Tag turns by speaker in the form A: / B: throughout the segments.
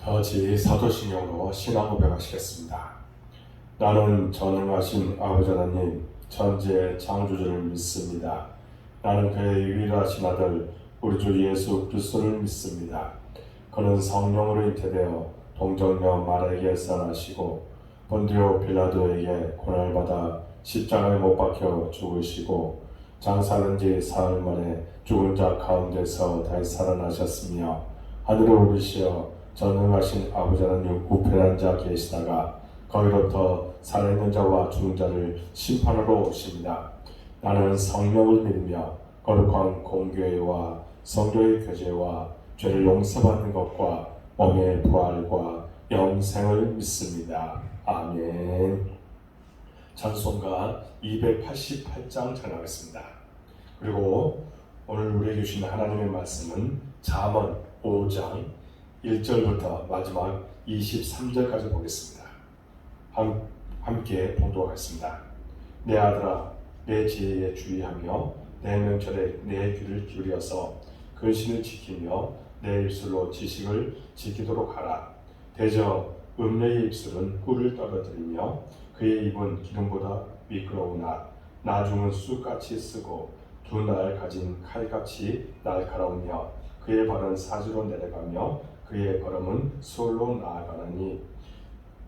A: 더지 사도신경으로 신앙 고백하시겠습니다. 나는 전능하신 아버지 하나님 천지의 창조주를 믿습니다. 나는 그의 유일하신 아들 우리 주 예수 그리스도를 믿습니다. 그는 성령으로 잉태되어 동정녀 마리아에게서 나시고 본디오 빌라도에게 고난을 받아 십자가에 못 박혀 죽으시고 장사한 지 사흘 만에 죽은 자 가운데서 다시 살아나셨으며 하늘에 오르시어 전능하신 아버지 하나님 우편한 자 계시다가 거기로부터 살아있는 자와 죽은 자를 심판하러 오십니다. 나는 성령을 믿으며 거룩한 공교회와 성도의 교제와 죄를 용서받는 것과 몸의 부활과 영생을 믿습니다. 아멘. 찬송가 288장 전하겠습니다. 그리고 오늘 우리에게 주신 하나님의 말씀은 잠언 5장 1절부터 마지막 23절까지 보겠습니다. 함께 봉독하겠습니다. 내 아들아, 내 지혜에 주의하며 내 명철에 내 귀를 기울여서 근신을 지키며 내 입술로 지식을 지키도록 하라. 대저 음녀의 입술은 꿀을 떨어뜨리며 그의 입은 기름보다 미끄러우나 나중은 쑥같이 쓰고 두 날 가진 칼같이 날카로우며 그의 발은 사지로 내려가며 그의 걸음은 수월로 나아가느니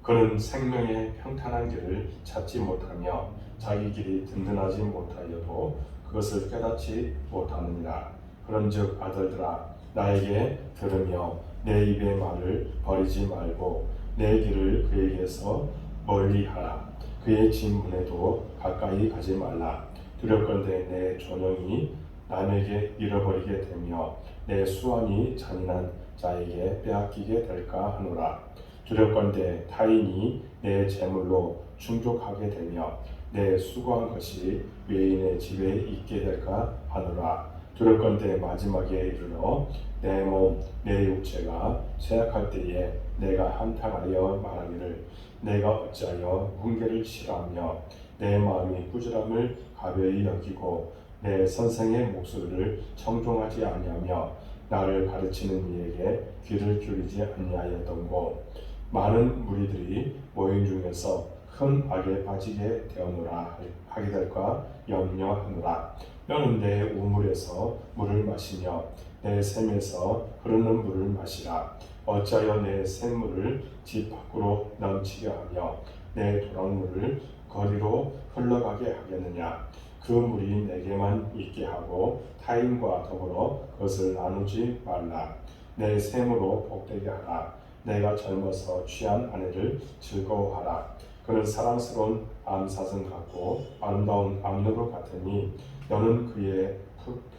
A: 그는 생명의 평탄한 길을 찾지 못하며 자기 길이 든든하지 못하여도 그것을 깨닫지 못하느니라. 그런즉 아들들아, 나에게 들으며 내 입의 말을 버리지 말고 내 길을 그에게서 멀리하라. 그의 진문에도 가까이 가지 말라. 두렵건대 내 존영이 남에게 잃어버리게 되며 내 수완이 잔인한 자에게 빼앗기게 될까 하노라. 두렵건대 타인이 내 재물로 충족하게 되며 내 수고한 것이 외인의 집에 있게 될까 하노라. 두렵건대 마지막에 이르러 내 몸, 내 육체가 쇠약할 때에 내가 한탄하여 말하기를 내가 어찌하여 훈계를 싫어하며 내 마음이 꾸지람을 가벼이 여기고 내 선생의 목소리를 청종하지 아니하며 나를 가르치는 이에게 귀를 기울이지 아니하였던고. 많은 무리들이 모인 중에서 큰 악에 빠지게 되었노라 하게 될까 염려하노라. 너는 내 우물에서 물을 마시며 내 샘에서 흐르는 물을 마시라. 어찌하여 내 샘물을 집 밖으로 넘치게 하며 내 도랑물을 거리로 흘러가게 하겠느냐. 그 물이 내게만 있게 하고 타인과 더불어 그것을 나누지 말라. 내 샘으로 복되게 하라. 내가 젊어서 취한 아내를 즐거워하라. 그는 사랑스러운 암사슴 같고 아름다운 암누루 같으니 너는 그의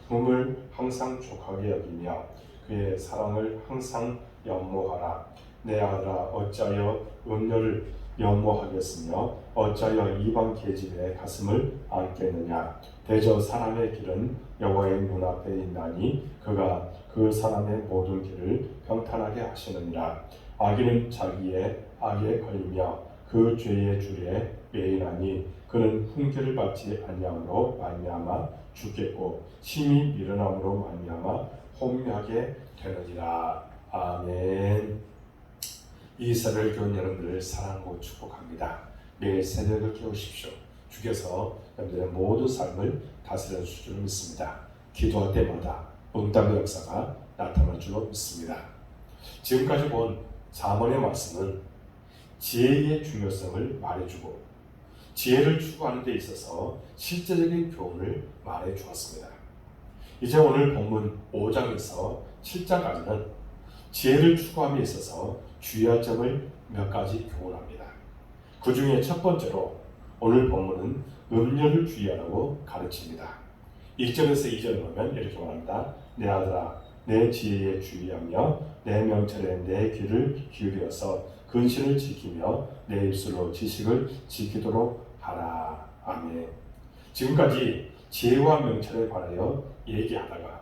A: 품을 항상 족하게 여기며 그의 사랑을 항상 연모하라. 내 아들아, 어찌하여 음녀를 연모하겠으며 어찌하여 이방 계집의 가슴을 안겠느냐. 대저 사람의 길은 여호와의 눈앞에 있나니 그가 그 사람의 모든 길을 평탄하게 하시느니라. 악인은 자기의 악에 걸리며 그 죄의 줄에 매이나니 그는 훈계를 받지 아니함으로 말미암아 죽겠고 심히 미련함으로 말미암아 혼미하게 되느니라. 아멘. 이스라엘 교회 여러분들을 사랑하고 축복합니다. 매일 새벽을 깨우십시오. 주께서 여러분들의 모든 삶을 다스려 주실 줄 믿습니다. 기도할 때마다 응답의 역사가 나타날 줄로 믿습니다. 지금까지 본 잠언의 말씀은 지혜의 중요성을 말해주고 지혜를 추구하는 데 있어서 실제적인 교훈을 말해 주었습니다. 이제 오늘 본문 5장에서 7장까지는 지혜를 추구함에 있어서 주의할 점을 몇 가지 교훈합니다. 그 중에 첫 번째로 오늘 본문은 음료를 주의하라고 가르칩니다. 1절에서 2절을 보면 이렇게 말합니다. 내 아들아, 내 지혜에 주의하며 내 명철에 내 귀를 기울여서 근신을 지키며 내 입술로 지식을 지키도록 하라. 아멘. 지금까지 지혜와 명철에 관하여 얘기하다가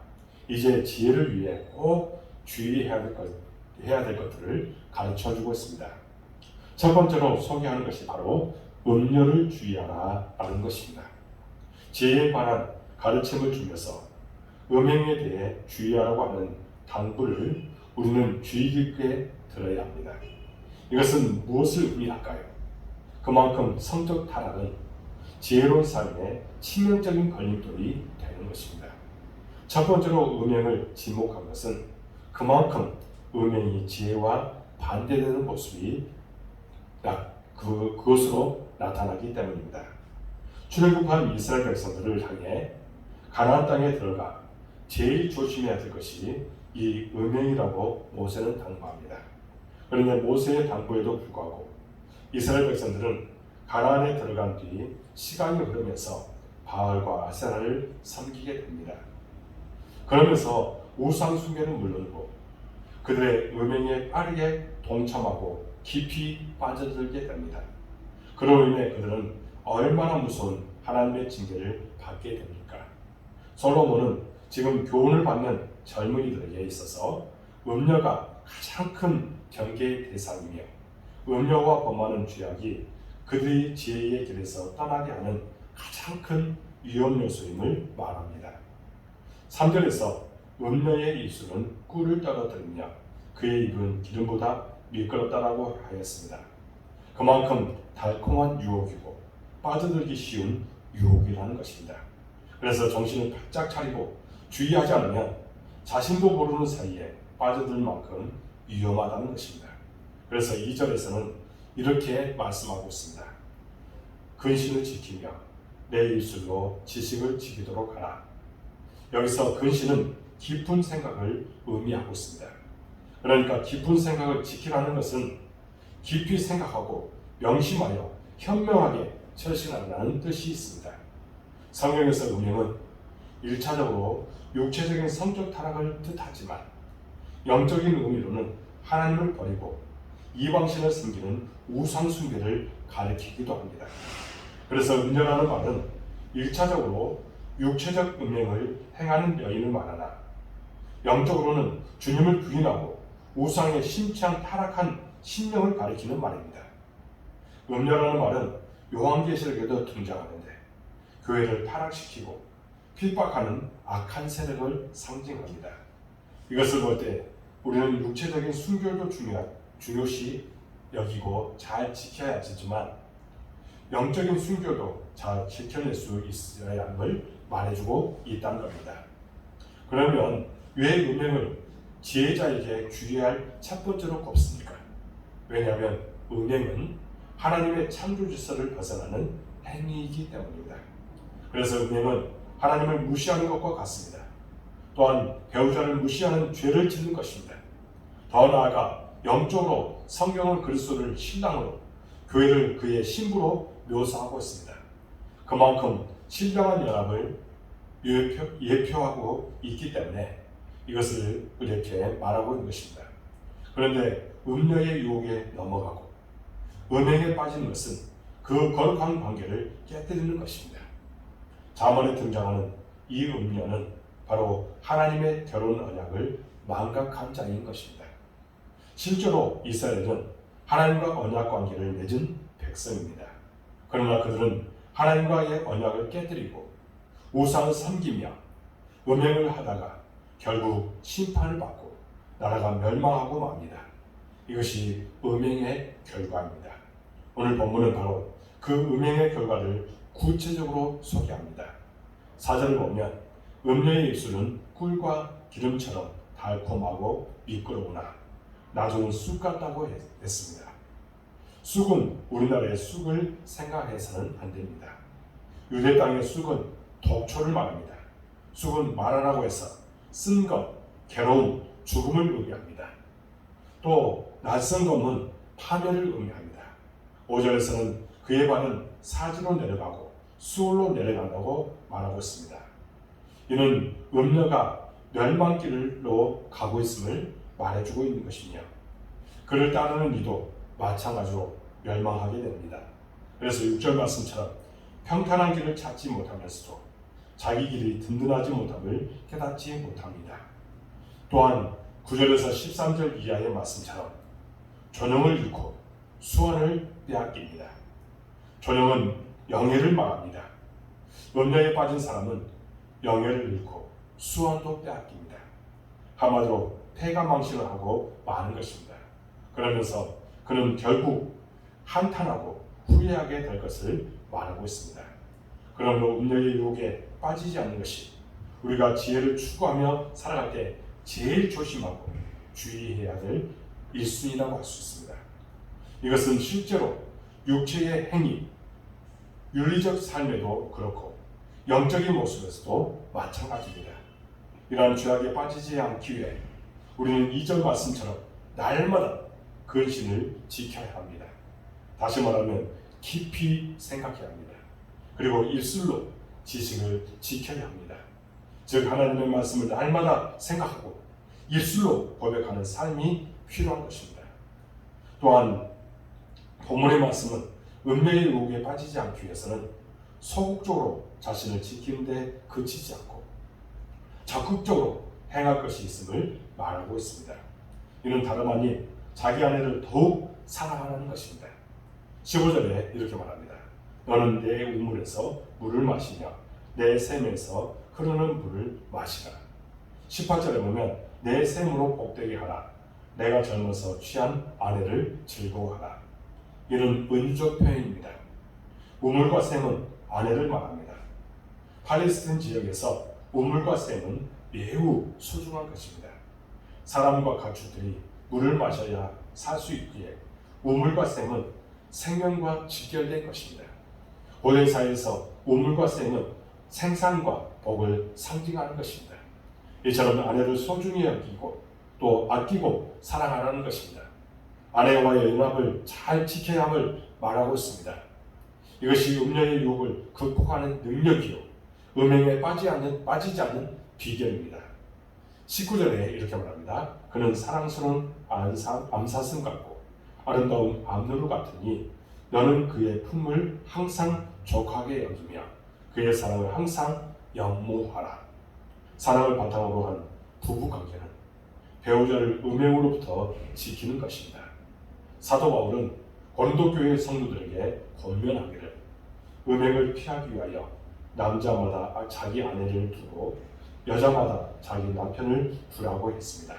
A: 이제 지혜를 위해 꼭 주의해야 될 것들을 가르쳐주고 있습니다. 첫 번째로 소개하는 것이 바로 음료를 주의하라 라는 것입니다. 지혜에 관한 가르침을 주면서 음행에 대해 주의하라고 하는 당부를 우리는 주의 깊게 들어야 합니다. 이것은 무엇을 의미할까요? 그만큼 성적 타락은 지혜로운 삶의 치명적인 걸림돌이 되는 것입니다. 첫 번째로 음행을 지목한 것은 그만큼 음행이 지혜와 반대되는 모습이 그것으로 나타나기 때문입니다. 출애굽한 이스라엘 백성들을 향해 가나안 땅에 들어가 제일 조심해야 될 것이 이 음행이라고 모세는 당부합니다. 그런데 모세의 당부에도 불구하고 이스라엘 백성들은 가나안에 들어간 뒤 시간이 흐르면서 바알과 아세라를 섬기게 됩니다. 그러면서 우상 숭배는 물론이고 그들의 음행에 빠르게 동참하고 깊이 빠져들게 됩니다. 그로 인해 그들은 얼마나 무서운 하나님의 징계를 받게 됩니까? 솔로몬은 지금 교훈을 받는 젊은이들에게 있어서 음녀가 가장 큰 경계의 대상이며 음녀와 범하는 죄악이 그들이 지혜의 길에서 떠나게 하는 가장 큰 위험 요소임을 말합니다. 3절에서 음녀의 입술은 꿀을 떨어뜨리며 그의 입은 기름보다 미끄럽다라고 하였습니다. 그만큼 달콤한 유혹이고 빠져들기 쉬운 유혹이라는 것입니다. 그래서 정신을 바짝 차리고 주의하지 않으면 자신도 모르는 사이에 빠져들 만큼 위험하다는 것입니다. 그래서 2절에서는 이렇게 말씀하고 있습니다. 근신을 지키며 내 입술로 지식을 지키도록 하라. 여기서 근신은 깊은 생각을 의미하고 있습니다. 그러니까 깊은 생각을 지키라는 것은 깊이 생각하고 명심하여 현명하게 처신하라는 뜻이 있습니다. 성경에서 음행은 1차적으로 육체적인 성적 타락을 뜻하지만 영적인 의미로는 하나님을 버리고 이방신을 섬기는 우상 숭배를 가리키기도 합니다. 그래서 음녀라는 말은 1차적으로 육체적 음행을 행하는 여인을 말하나 영적으로는 주님을 부인하고 우상에 심취한 타락한 심령을 가리키는 말입니다. 음녀라는 말은 요한계시록에도 등장하는데 교회를 타락시키고 핍박하는 악한 세력을 상징합니다. 이것을 볼 때 우리는 육체적인 순결도 중요시 여기고 잘 지켜야 하지만 영적인 순결도 잘 지켜낼 수 있어야 함을 말해주고 있다는 겁니다. 그러면 왜 음행을 지혜자에게 주의할 첫 번째로 꼽습니까? 왜냐하면 음행은 하나님의 창조 질서를 벗어나는 행위이기 때문입니다. 그래서 음행은 하나님을 무시하는 것과 같습니다. 또한 배우자를 무시하는 죄를 짓는 것입니다. 더 나아가 영적으로 성경은 그리스도를 신랑으로 교회를 그의 신부로 묘사하고 있습니다. 그만큼 신령한 연합을 예표하고 있기 때문에 이것을 이렇게 말하고 있는 것입니다. 그런데 음녀의 유혹에 넘어가고 음행에 빠지는 것은 그 거룩한 관계를 깨뜨리는 것입니다. 잠언에 등장하는 이 음녀는 바로 하나님의 결혼 언약을 망각한 자인 것입니다. 실제로 이스라엘은 하나님과 언약 관계를 맺은 백성입니다. 그러나 그들은 하나님과의 언약을 깨뜨리고 우상을 섬기며 음행을 하다가 결국 심판을 받고 나라가 멸망하고 맙니다. 이것이 음행의 결과입니다. 오늘 본문은 바로 그 음행의 결과를 구체적으로 소개합니다. 4절을 보면 음녀의 입술은 꿀과 기름처럼 달콤하고 미끄러우나 나중은 쑥 같다고 했습니다. 쑥은 우리나라의 쑥을 생각해서는 안 됩니다. 유대 땅의 쑥은 독초를 말합니다. 쑥은 말하라고 해서 쓴 것, 괴로움, 죽음을 의미합니다. 또 낯선 검은 파멸을 의미합니다. 5절에서는 그의 발은 사지로 내려가고 수월로 내려간다고 말하고 있습니다. 이는 음녀가 멸망길로 가고 있음을 말해주고 있는 것이며 그를 따르는 이도 마찬가지로 멸망하게 됩니다. 그래서 6절 말씀처럼 평탄한 길을 찾지 못하면서도 자기 길이 든든하지 못함을 깨닫지 못합니다. 또한 9절에서 13절 이하의 말씀처럼 존영을 잃고 수완을 빼앗깁니다. 존영은 영예를 말합니다. 음녀에 빠진 사람은 영예를 잃고 수완도 빼앗깁니다. 한마디로 패가망신을 하고 마는 것입니다. 그러면서 그는 결국 한탄하고 후회하게 될 것을 말하고 있습니다. 그러므로 음녀의 유혹에 빠지지 않는 것이 우리가 지혜를 추구하며 살아갈 때 제일 조심하고 주의해야 될 일순위라고 할 수 있습니다. 이것은 실제로 육체의 행위, 윤리적 삶에도 그렇고 영적인 모습에서도 마찬가지입니다. 이러한 죄악에 빠지지 않기 위해 우리는 이전 말씀처럼 날마다 근신을 지켜야 합니다. 다시 말하면 깊이 생각해야 합니다. 그리고 입술로 지식을 지켜야 합니다. 즉 하나님의 말씀을 날마다 생각하고 입술로 고백하는 삶이 필요한 것입니다. 또한 본문의 말씀은 음녀의 유혹에 빠지지 않기 위해서는 소극적으로 자신을 지키는 데 그치지 않고 적극적으로 행할 것이 있음을 말하고 있습니다. 이는 다름 아닌 자기 아내를 더욱 사랑하는 것입니다. 15절에 이렇게 말합니다. 너는 내 우물에서 물을 마시며 내 샘에서 흐르는 물을 마시라. 18절에 보면 내 샘으로 복되게 하라. 내가 젊어서 취한 아내를 즐거워하라. 이는 은유적 표현입니다. 우물과 샘은 아내를 말합니다. 팔레스틴 지역에서 우물과 샘은 매우 소중한 것입니다. 사람과 가축들이 물을 마셔야 살 수 있기에 우물과 샘은 생명과 직결된 것입니다. 고대 사회에서 우물과 샘은 생산과 복을 상징하는 것입니다. 이처럼 아내를 소중히 여기고 또 아끼고 사랑하라는 것입니다. 아내와의 연합을 잘 지켜야 함을 말하고 있습니다. 이것이 음녀의 유혹을 극복하는 능력이요 음행에 빠지지 않는 비결입니다. 19절에 이렇게 말합니다. 그는 사랑스러운 암사슴 같고 아름다운 암누루 같으니 너는 그의 품을 항상 족하게 여기며 그의 사랑을 항상 영모하라. 사랑을 바탕으로 한 부부관계는 배우자를 음행으로부터 지키는 것입니다. 사도 바울은 고린도 교회 성도들에게 권면하기를 음행을 피하기 위하여 남자마다 자기 아내를 두고 여자마다 자기 남편을 두라고 했습니다.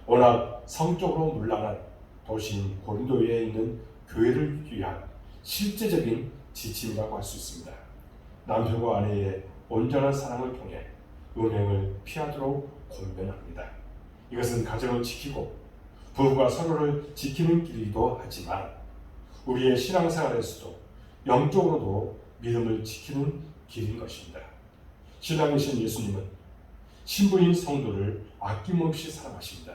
A: 워낙 성적으로 문란한 도시인 고린도에 있는 교회를 위한 실제적인 지침이라고 할 수 있습니다. 남편과 아내의 온전한 사랑을 통해 음행을 피하도록 권면합니다. 이것은 가정을 지키고 부부가 서로를 지키는 길이기도 하지만 우리의 신앙생활에서도 영적으로도 믿음을 지키는 길인 것입니다. 신랑이신 예수님은 신부인 성도를 아낌없이 사랑하십니다.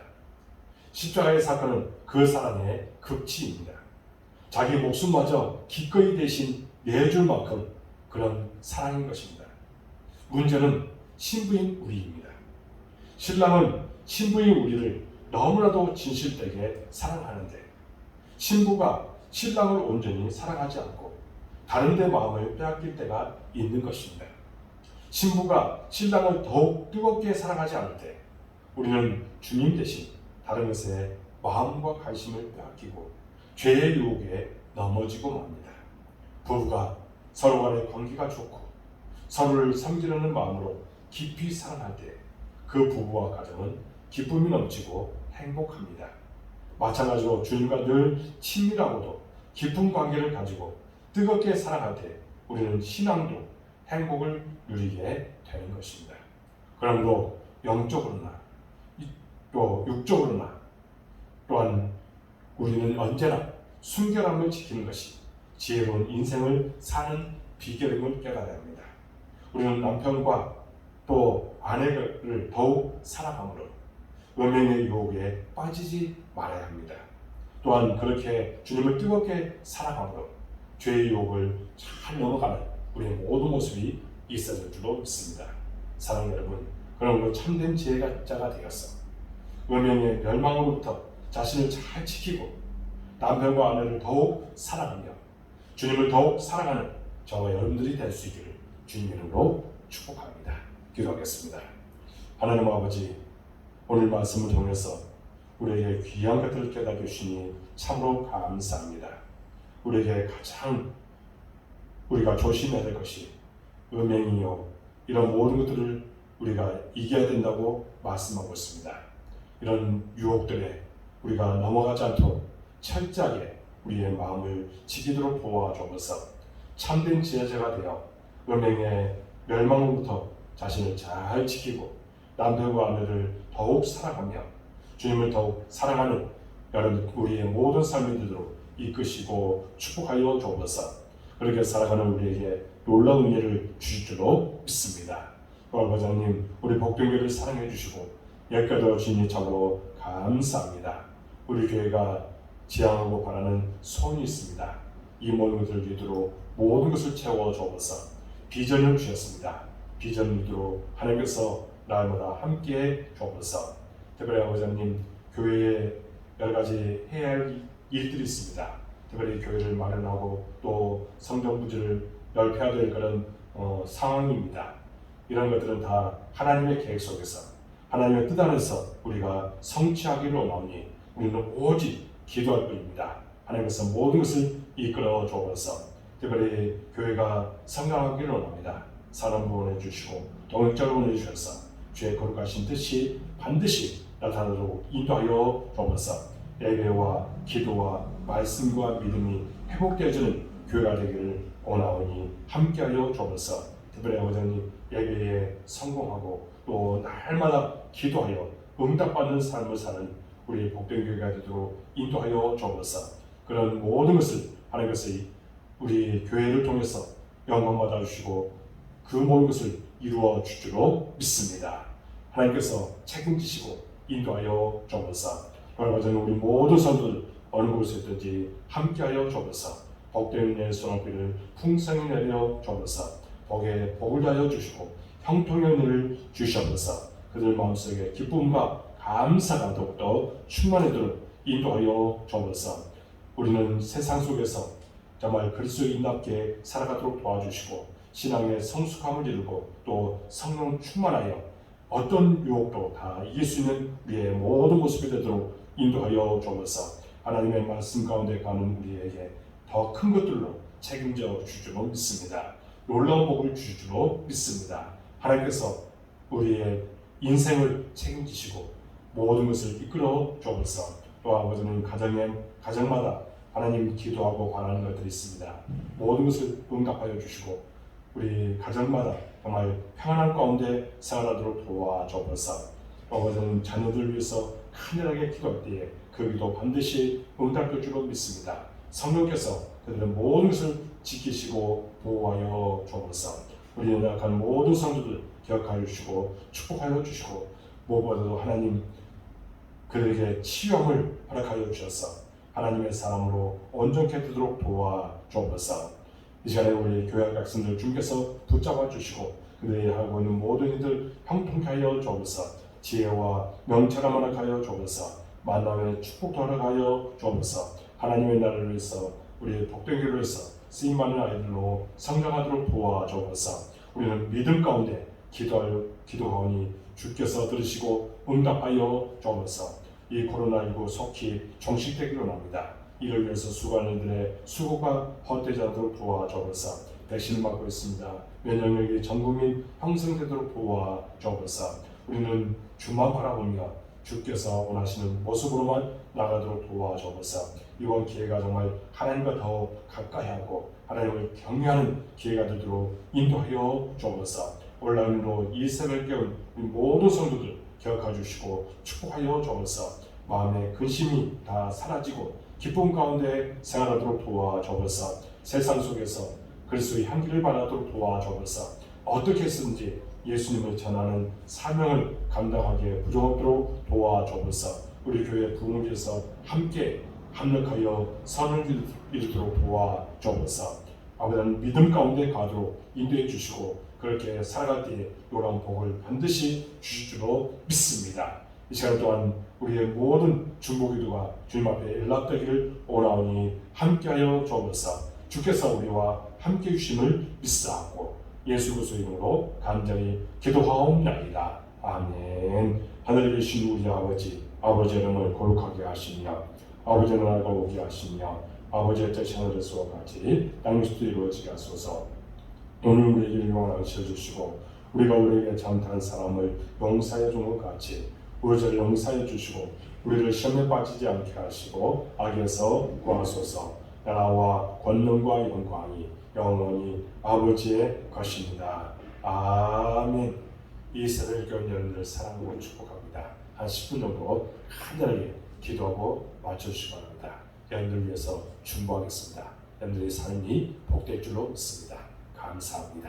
A: 십자가의 사건은 그 사랑의 극치입니다. 자기 목숨마저 기꺼이 대신 내줄 만큼 그런 사랑인 것입니다. 문제는 신부인 우리입니다. 신랑은 신부인 우리를 너무나도 진실되게 사랑하는데 신부가 신랑을 온전히 사랑하지 않고 다른 데 마음을 빼앗길 때가 있는 것입니다. 신부가 신랑을 더욱 뜨겁게 사랑하지 않을 때 우리는 주님 대신 다른 것에 마음과 관심을 빼앗기고 죄의 유혹에 넘어지고 맙니다. 부부가 서로 간의 관계가 좋고 서로를 섬기려는 마음으로 깊이 사랑할 때 그 부부와 가정은 기쁨이 넘치고 행복합니다. 마찬가지로 주님과 늘 친밀하고도 깊은 관계를 가지고 뜨겁게 사랑할 때 우리는 신앙도 행복을 누리게 되는 것입니다. 그러므로 영적으로나 또 육적으로나 또한 우리는 언제나 순결함을 지키는 것이 지혜로운 인생을 사는 비결임을 깨달아야 합니다. 우리는 남편과 또 아내를 더욱 사랑함으로 음행의 유혹에 빠지지 말아야 합니다. 또한 그렇게 주님을 뜨겁게 사랑함으로 죄의 유혹을 잘 넘어가는 우리의 모든 모습이 있어질 줄로 믿습니다. 사랑하는 여러분, 그러므로 참된 지혜자가 되어서 음행의 멸망으로부터 자신을 잘 지키고 남편과 아내를 더욱 사랑하며 주님을 더욱 사랑하는 저와 여러분들이 될 수 있기를 주님 이름으로 축복합니다. 기도하겠습니다. 하나님 아버지, 오늘 말씀을 통해서 우리에게 귀한 것들을 깨닫게 주시니 참으로 감사합니다. 우리에게 가장 우리가 조심해야 될 것이 음행이요 이런 모든 것들을 우리가 이겨야 된다고 말씀하고 있습니다. 이런 유혹들에 우리가 넘어가지 않도록 철저하게 우리의 마음을 지키도록 도와주옵소서. 참된 지혜자가 되어 음행의 멸망으로부터 자신을 잘 지키고 남들과 아내를 더욱 사랑하며 주님을 더욱 사랑하는 여러분 우리의 모든 삶이 되도록 이끄시고 축복하여 주옵소서. 그렇게 살아가는 우리에게 놀라운 은혜를 주실 줄로 믿습니다. 과장님, 우리 복된교를 사랑해 주시고 여기까지 주님이 참으로 감사합니다. 우리 교회가 지향하고 바라는 소원이 있습니다. 이 모든 것을 이루도록 모든 것을 채워 주옵소서. 비전을 주셨습니다. 비전을 이루도록 하나님께서 날마다 함께해 주옵소서. 특별히 아버지님, 교회에 여러 가지 해야 할 일들이 있습니다. 특별히 교회를 마련하고 또 성전 부지를 넓혀야 될 그런 상황입니다. 이런 것들은 다 하나님의 계획 속에서 하나님의 뜻 안에서 우리가 성취하기를 원하오니 우리는 오직 기도할 뿐입니다. 하나님께서 모든 것을 이끌어 주옵소서. 특별히 교회가 성장하기를 원합니다. 사람 구원해 주시고 동역자를 구원해 주셔서 주의 거룩하신 뜻이 반드시 나타나도록 인도하여 주옵소서. 예배와 기도와 말씀과 믿음이 회복되어지는 교회가 되기를 원하오니 함께하여 주옵소서. 특별히 아버지님, 예배에 성공하고 또 날마다 기도하여 응답받는 삶을 사는 우리 복된 교회가 되도록 인도하여 주옵소서. 그런 모든 것을 하나님께서 우리 교회를 통해서 영광 받아 주시고 그 모든 것을 이루어 줄 줄로 믿습니다. 하나님께서 책임지시고 인도하여 주옵소서. 아버지는 우리 모든 성도들 어느 곳에 있든지 함께하여 주옵소서. 복된 은혜의 소나비를 풍성히 내려 주옵소서. 복에 복을 다하여 주시고 형통의 은혜를 주시옵소서. 그들 마음속에 기쁨과 감사가 더욱더 충만하도록 인도하여 주옵소서. 우리는 세상 속에서 정말 그리스도인답게 살아가도록 도와주시고 신앙의 성숙함을 이루고 또 성령 충만하여 어떤 유혹도 다 이길 수 있는 우리의 모든 모습이 되도록 인도하여 주옵소서. 하나님의 말씀 가운데 가는 우리에게 더 큰 것들로 책임져 주실 줄로 믿습니다. 놀라운 복을 주실 줄로 믿습니다. 하나님께서 우리의 인생을 책임지시고 모든 것을 이끌어 주옵소서. 또 아버지는 가정마다 하나님 기도하고 바라는 것들이 있습니다. 모든 것을 응답하여 주시고 우리 가정마다 정말 평안한 가운데 생활하도록 도와주옵소서. 아버지는 자녀들 위해서 간절하게 기도할 때에 그 기도 반드시 응답될 줄로 믿습니다. 성령께서 그들의 모든 것을 지키시고 보호하여 주옵소서. 우리의 나아간 모든 성도들 기억하여 주시고 축복하여 주시고 무엇보다도 하나님 그들에게 치유함을 허락하여 주셔서 하나님의 사람으로 온전케 되도록 도와주옵소서. 이 시간에 우리 교회 학생들 주께서 붙잡아 주시고 그들이 하고 있는 모든 일들 형통케 하여 주옵소서. 지혜와 명철함을 허락하여 주옵소서. 만남의 축복도 허락하여 주옵소서. 하나님의 나라를 위해서 우리의 복된 교회를 위해서 쓰임받는 아이들로 성장하도록 도와주옵소서. 우리는 믿음 가운데 기도하오니 주께서 들으시고 응답하여 주옵소서. 이 코로나19 속히 종식되기를 원합니다. 이를 위해서 수고하는 이들의 수고가 헛되지 않도록 도와주옵소서. 백신을 맞고 있습니다. 면역력이 전 국민 형성되도록 도와주옵소서. 우리는 주만 바라보며 주께서 원하시는 모습으로만 나가도록 도와주옵소서. 이번 기회가 정말 하나님과 더 가까이하고 하나님을 경외하는 기회가 되도록 인도하여 주옵소서. 온라인으로 이 새벽을 깨운 모든 성도들 기억해 주시고 축복하여 주옵소서. 마음의 근심이 다 사라지고 기쁨 가운데 생활하도록 도와주옵소서. 세상 속에서 그리스도의 향기를 발하도록 도와주옵소서. 어떻게 했든지 예수님을 전하는 사명을 감당하기에 부족없도록 도와주옵소서. 우리 교회 부흥에서 함께 합력하여 선을 이루도록 도와주옵소서. 아버지는 믿음 가운데 가도록 인도해 주시고 그렇게 살아갈 때에 놀라운 복을 반드시 주실 줄로 믿습니다. 이 시간 동안 우리의 모든 중보기도가 주님 앞에 일납되기를 원하오니 함께하여 주옵소서. 주께서 우리와 함께 주심을 믿사옵고 예수 그리스도의 이름으로 간절히 기도하옵나이다. 아멘. 하늘에 계신 우리 아버지의 이름을 거룩하게 하시며 아버지의 나라가 오게 하시며 아버지의 뜻이 하늘에서와 같이 땅에서도 이루어지게 하소서. 오늘 우리에게 용을 하셔주시고 우리가 우리에게 잘못한 사람을 용서해 주는 것 같이 우리 죄를 용서해 주시고 우리를 시험에 빠지지 않게 하시고 악에서 구하소서. 나라와 권능과 영광이 영원히 아버지의 것입니다. 아멘. 이스라엘 교회 여러분들 사랑하고 축복합니다. 한 10분 정도 간절하게 기도하고 맞춰주시기 바랍니다. 여러분들 위해서 중보하겠습니다. 여러분들의 삶이 복될 줄로 믿습니다. 감사합니다.